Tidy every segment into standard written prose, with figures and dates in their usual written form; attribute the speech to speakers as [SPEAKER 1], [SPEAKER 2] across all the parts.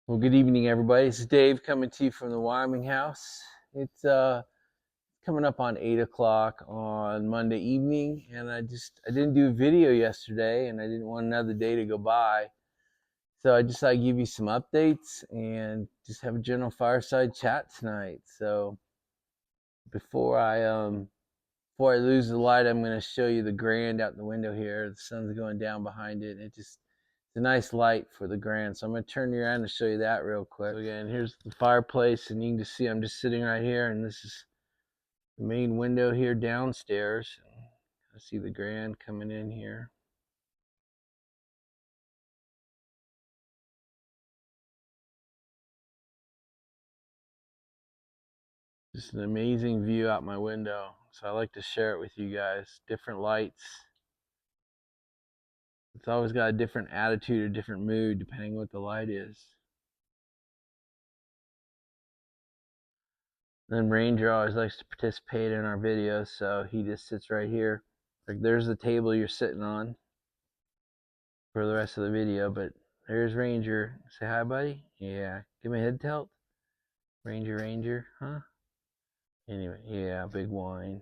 [SPEAKER 1] Well, good evening, everybody. This is Dave coming to you from the Wyoming house. It's coming up on 8 o'clock on Monday evening, and I didn't do a video yesterday, and I didn't want another day to go by. So I decided to give you some updates and just have a general fireside chat tonight. So before I lose the light, I'm going to show you the Grand out the window here. The sun's going down behind it. It's a nice light for the Grand. So I'm going to turn you around and show you that real quick. So again, here's the fireplace, and you can just see I'm just sitting right here, and this is the main window here downstairs. I see the Grand coming in here. Just an amazing view out my window. So I like to share it with you guys. Different lights. It's always got a different attitude or different mood depending on what the light is. Then Ranger always likes to participate in our videos, so he just sits right here. Like there's the table you're sitting on for the rest of the video, but there's Ranger. Say hi, buddy. Yeah, give me a head tilt. Ranger, huh? Anyway, yeah, big whine.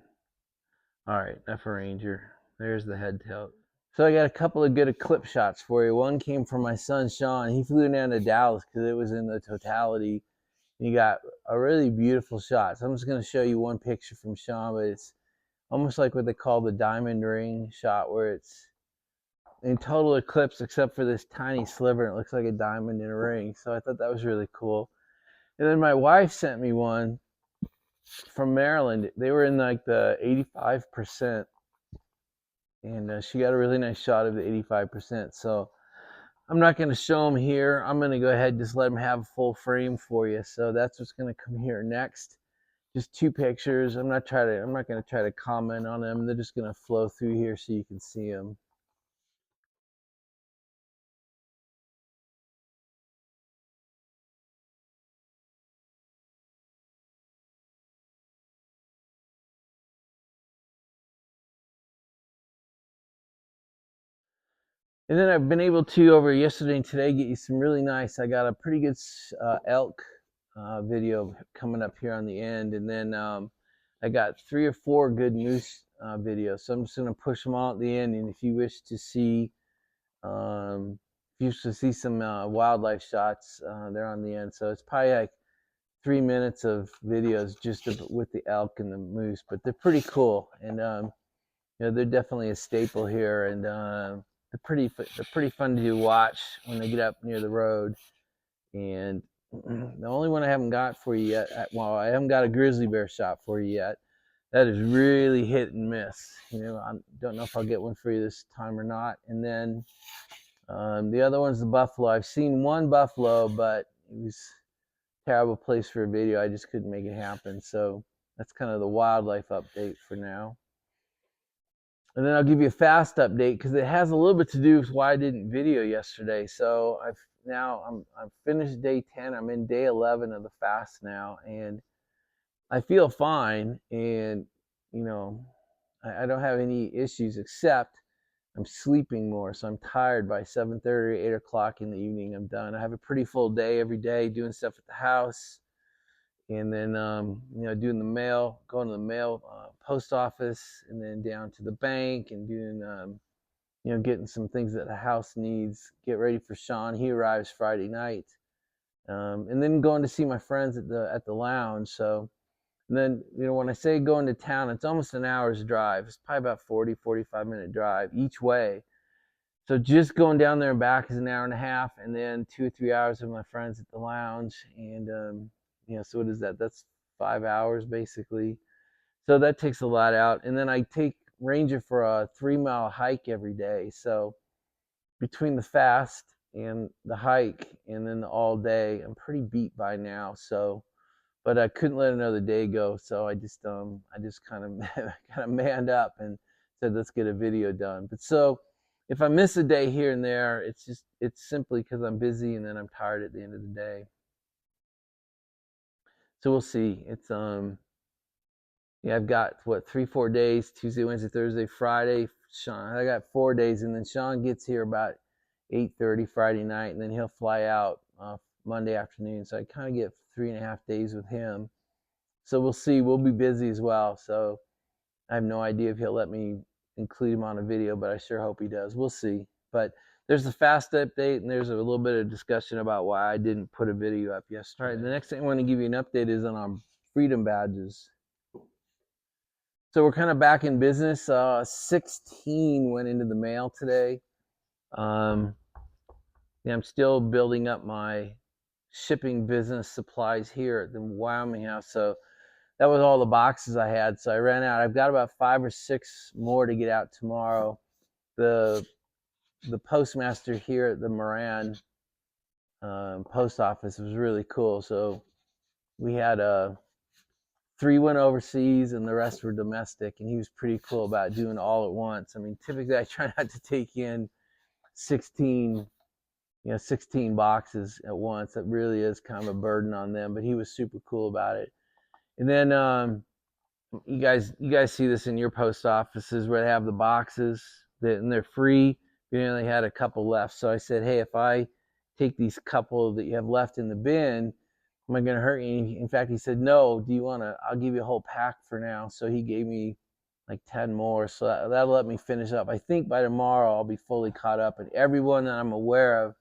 [SPEAKER 1] All right, enough for Ranger. There's the head tilt. So I got a couple of good Eclipse shots for you. One came from my son Sean. He flew down to Dallas because it was in the totality. You got a really beautiful shot. So I'm just going to show you one picture from Sean, but it's almost like what they call the diamond ring shot, where it's in total eclipse except for this tiny sliver, and it looks like a diamond in a ring. So I thought that was really cool. And then my wife sent me one from Maryland. They were in like the 85%, and she got a really nice shot of the 85%. So I'm not going to show them here. I'm going to go ahead and just let them have a full frame for you. So that's what's going to come here next. Just two pictures. I'm not going to try to comment on them. They're just going to flow through here so you can see them. And then I've been able to, over yesterday and today, get you some really nice. I got a pretty good elk video coming up here on the end, and then I got 3 or 4 good moose videos. So I'm just going to push them all at the end. And if you wish to see, some wildlife shots, they're on the end. So it's probably like 3 minutes of videos just with the elk and the moose, but they're pretty cool, and they're definitely a staple here, and they're pretty fun to watch when they get up near the road. And the only one I haven't got for you yet, well, I haven't got a grizzly bear shot for you yet. That is really hit and miss. I don't know if I'll get one for you this time or not. And then the other one's the buffalo. I've seen one buffalo, but it was a terrible place for a video. I just couldn't make it happen. So that's kind of the wildlife update for now. And then I'll give you a fast update because it has a little bit to do with why I didn't video yesterday. So I'm finished day 10. I'm in day 11 of the fast now, and I feel fine. And I don't have any issues except I'm sleeping more. So I'm tired by 7:30 or 8 o'clock in the evening. I'm done. I have a pretty full day every day doing stuff at the house. And then doing the mail, going to the mail post office, and then down to the bank, and doing getting some things that the house needs. Get ready for Sean. He arrives Friday night, and then going to see my friends at the lounge. So, and then when I say going to town, it's almost an hour's drive. It's probably about 45-minute drive each way. So just going down there and back is an hour and a half, and then 2 or 3 hours with my friends at the lounge, and so what is that? That's 5 hours basically. So that takes a lot out. And then I take Ranger for a 3-mile hike every day. So between the fast and the hike and then the all day, I'm pretty beat by now. So, but I couldn't let another day go. So I just kind of manned up and said, let's get a video done. But so if I miss a day here and there, it's simply because I'm busy and then I'm tired at the end of the day. So we'll see. It's I've got 3-4 days: Tuesday, Wednesday, Thursday, Friday. Sean, I got 4 days, and then Sean gets here about 8:30 Friday night, and then he'll fly out Monday afternoon, so I kind of get 3.5 days with him. So we'll see. We'll be busy as well. So I have no idea if he'll let me include him on a video, but I sure hope he does. We'll see. But there's the fast update, and there's a little bit of discussion about why I didn't put a video up yesterday. All right, the next thing I want to give you an update is on our freedom badges. So we're kind of back in business. 16 went into the mail today. Yeah, I'm still building up my shipping business supplies here at the Wyoming house. So that was all the boxes I had. So I ran out. I've got about 5 or 6 more to get out tomorrow. The postmaster here at the Moran post office was really cool. So we had 3 went overseas and the rest were domestic, and he was pretty cool about doing all at once. I mean, typically I try not to take in 16 boxes at once. That really is kind of a burden on them, but he was super cool about it. And then you guys see this in your post offices where they have the boxes and they're free. We only had a couple left, so I said, hey, if I take these couple that you have left in the bin, am I going to hurt you? In fact, he said, no, I'll give you a whole pack for now. So he gave me like 10 more. So that'll let me finish up. I think by tomorrow I'll be fully caught up, and everyone that I'm aware of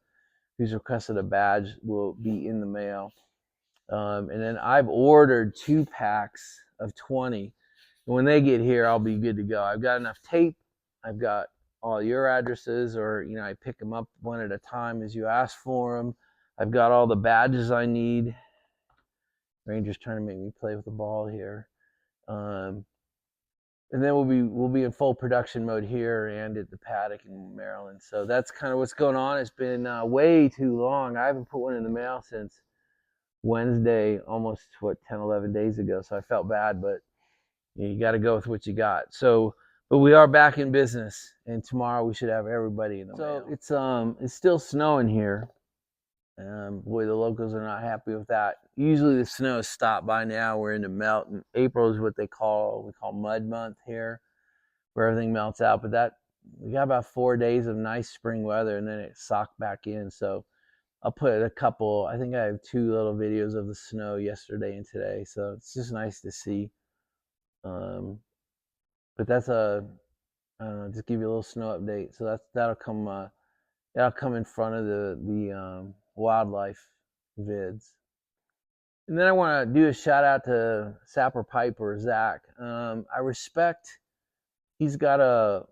[SPEAKER 1] who's requested a badge will be in the mail. And then I've ordered 2 packs of 20. And when they get here, I'll be good to go. I've got enough tape. I've got all your addresses, or I pick them up one at a time as you ask for them. I've got all the badges I need. Ranger's trying to make me play with the ball here. And then we'll be in full production mode here and at the paddock in Maryland. So that's kind of what's going on. It's been way too long. I haven't put one in the mail since Wednesday, almost 10, 11 days ago. So I felt bad, but you got to go with what you got. So, but we are back in business, and tomorrow we should have everybody in the mail. It's still snowing here. Boy, the locals are not happy with that. Usually the snow has stopped by now. We're into melt, and April is what we call mud month here, where everything melts out. But we got about 4 days of nice spring weather, and then it socked back in. So I'll put a couple. I think I have 2 little videos of the snow yesterday and today. So it's just nice to see. But that's just give you a little snow update. So that'll come in front of the wildlife vids. And then I want to do a shout out to Sapper Piper, Zach. I respect, he's got a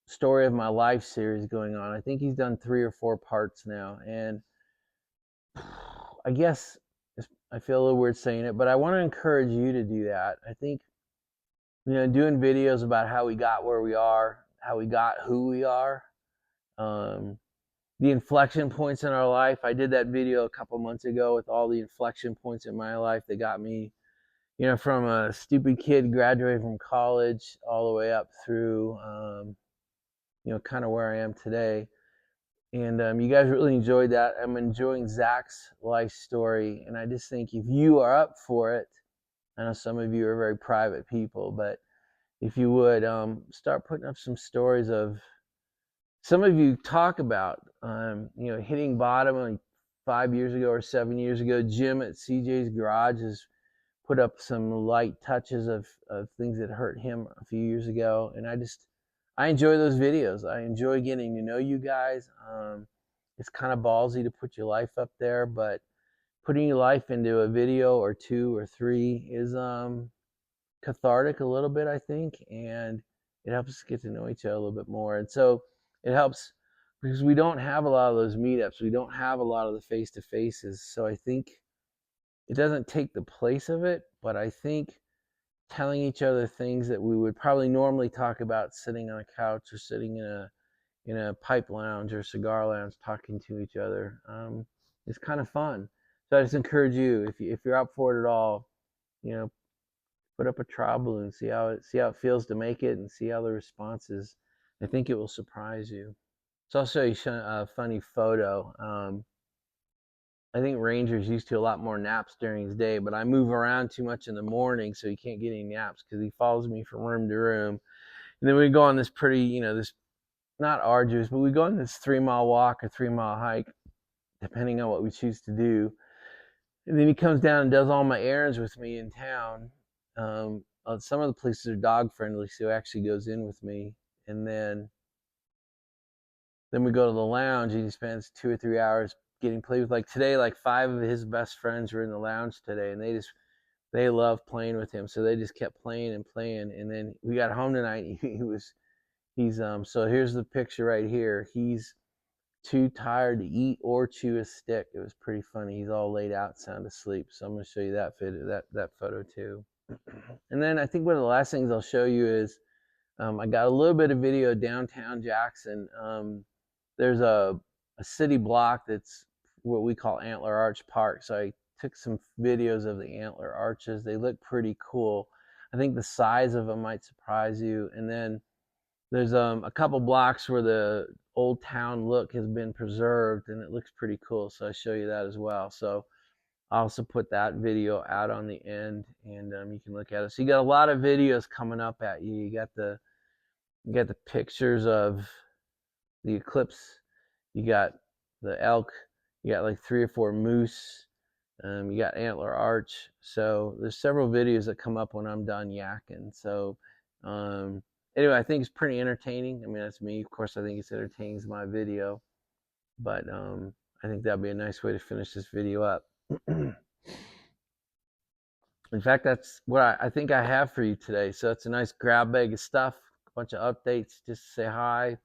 [SPEAKER 1] story of my life series going on. I think he's done 3 or 4 parts now. And I guess I feel a little weird saying it, but I want to encourage you to do that. I think, doing videos about how we got where we are, how we got who we are, the inflection points in our life. I did that video a couple months ago with all the inflection points in my life that got me, from a stupid kid graduating from college all the way up through, kind of where I am today. And you guys really enjoyed that. I'm enjoying Zach's life story, and I just think if you are up for it, I know some of you are very private people, but if you would start putting up some stories of, some of you talk about, hitting bottom 5 years ago or 7 years ago. Jim at CJ's Garage has put up some light touches of things that hurt him a few years ago. And I enjoy those videos. I enjoy getting to know you guys. It's kind of ballsy to put your life up there, but putting your life into a video or 2 or 3 is cathartic a little bit, I think, and it helps us get to know each other a little bit more. And so it helps because we don't have a lot of those meetups. We don't have a lot of the face-to-faces. So I think it doesn't take the place of it, but I think telling each other things that we would probably normally talk about sitting on a couch or sitting in a pipe lounge or cigar lounge talking to each other is kind of fun. So I just encourage you, if you're up for it at all, put up a trial balloon, see how it feels to make it, and see how the response is. I think it will surprise you. So I'll show you a funny photo. I think Ranger's used to a lot more naps during his day, but I move around too much in the morning, so he can't get any naps because he follows me from room to room. And then we go on this pretty, this not arduous, but we go on this 3-mile walk or 3-mile hike. depending on what we choose to do. And then he comes down and does all my errands with me in town. Some of the places are dog friendly, so he actually goes in with me. And then we go to the lounge, and he spends 2 or 3 hours getting played with. Like today, like 5 of his best friends were in the lounge today, and they love playing with him. So they just kept playing and playing. And then we got home tonight. So here's the picture right here. He's too tired to eat or chew a stick. It was pretty funny. He's all laid out, sound asleep. So I'm going to show you that photo too. And then I think one of the last things I'll show you is I got a little bit of video downtown Jackson. There's a city block that's what we call Antler Arch Park. So I took some videos of the Antler arches. They look pretty cool. I think the size of them might surprise you. And then there's a couple blocks where the old town look has been preserved, and it looks pretty cool. So I show you that as well. So I also put that video out on the end, and you can look at it. So you got a lot of videos coming up at you. You got the pictures of the eclipse. You got the elk. You got like 3 or 4 moose. You got Antler Arch. So there's several videos that come up when I'm done yakking. So anyway, I think it's pretty entertaining. I mean, that's me. Of course, I think it's entertaining as my video. But I think that'd be a nice way to finish this video up. In fact, that's what I think I have for you today. So it's a nice grab bag of stuff, a bunch of updates just to say hi,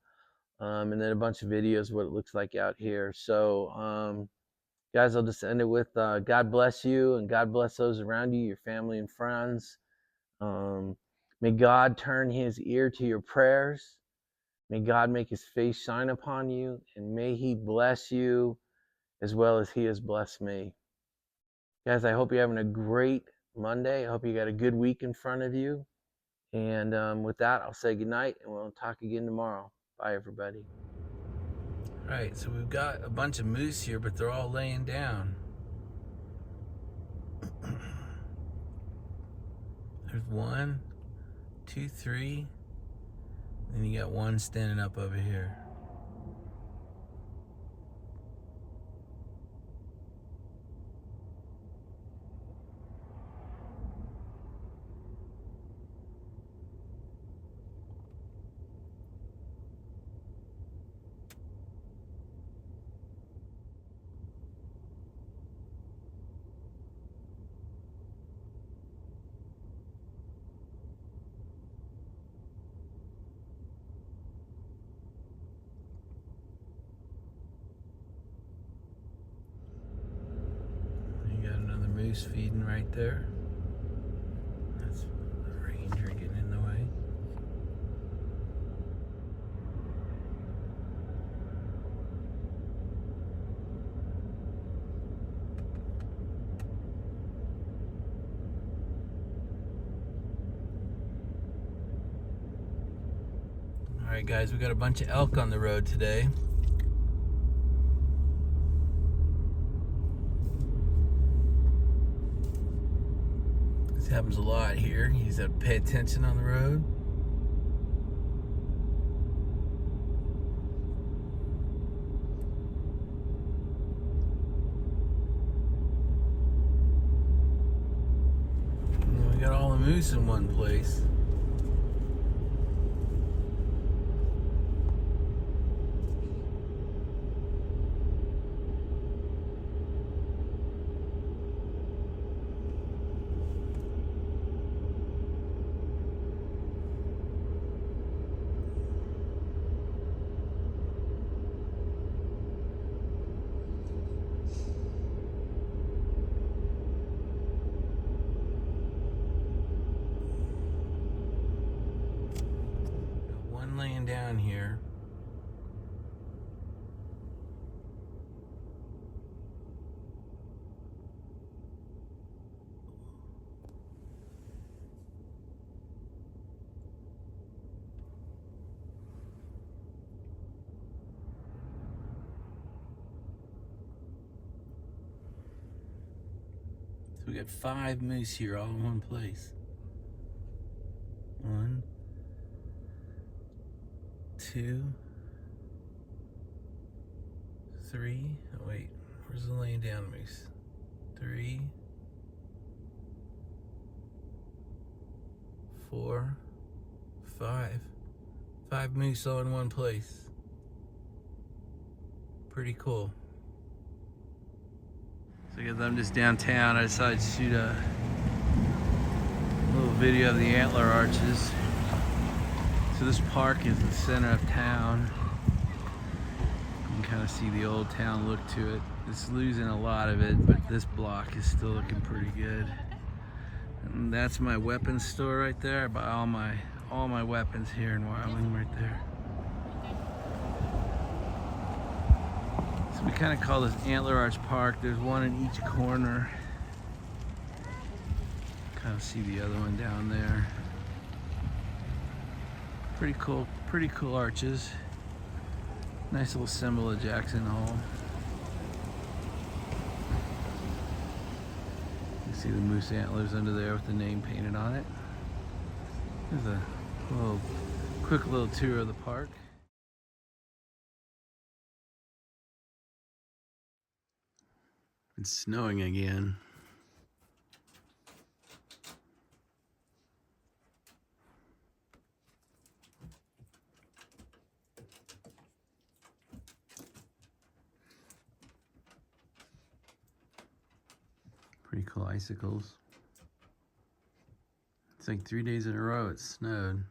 [SPEAKER 1] and then a bunch of videos what it looks like out here. So guys, I'll just end it with God bless you, and God bless those around you, your family and friends. May God turn his ear to your prayers. May God make his face shine upon you, and may he bless you as well as he has blessed me. Guys, I hope you're having a great Monday. I hope you got a good week in front of you. And with that, I'll say goodnight, and we'll talk again tomorrow. Bye, everybody. All right, so we've got a bunch of moose here, but they're all laying down. There's 1, 2, 3. Then you got one standing up over here. You got another moose feeding right there. That's the ranger getting in the way. All right, guys, we got a bunch of elk on the road today. This happens a lot here. You just have to pay attention on the road. And we got all the moose in one place. One laying down here. So we got 5 moose here all in one place. 1, 2, 3. Oh, wait. Where's the laying down moose? 3, 4, 5. 5 moose all in one place. Pretty cool. So I guess I'm just downtown. I decided to shoot a little video of the Antler arches. So this park is the center of town. You can kind of see the old town look to it. It's losing a lot of it, but this block is still looking pretty good. And that's my weapons store right there. I buy all my weapons here in Wyoming right there. So we kind of call this Antler Arch Park. There's one in each corner. Kind of see the other one down there. Pretty cool arches. Nice little symbol of Jackson Hole. You see the moose antlers under there with the name painted on it. There's a quick little tour of the park. It's snowing again. Pretty cool icicles. It's like 3 days in a row it snowed.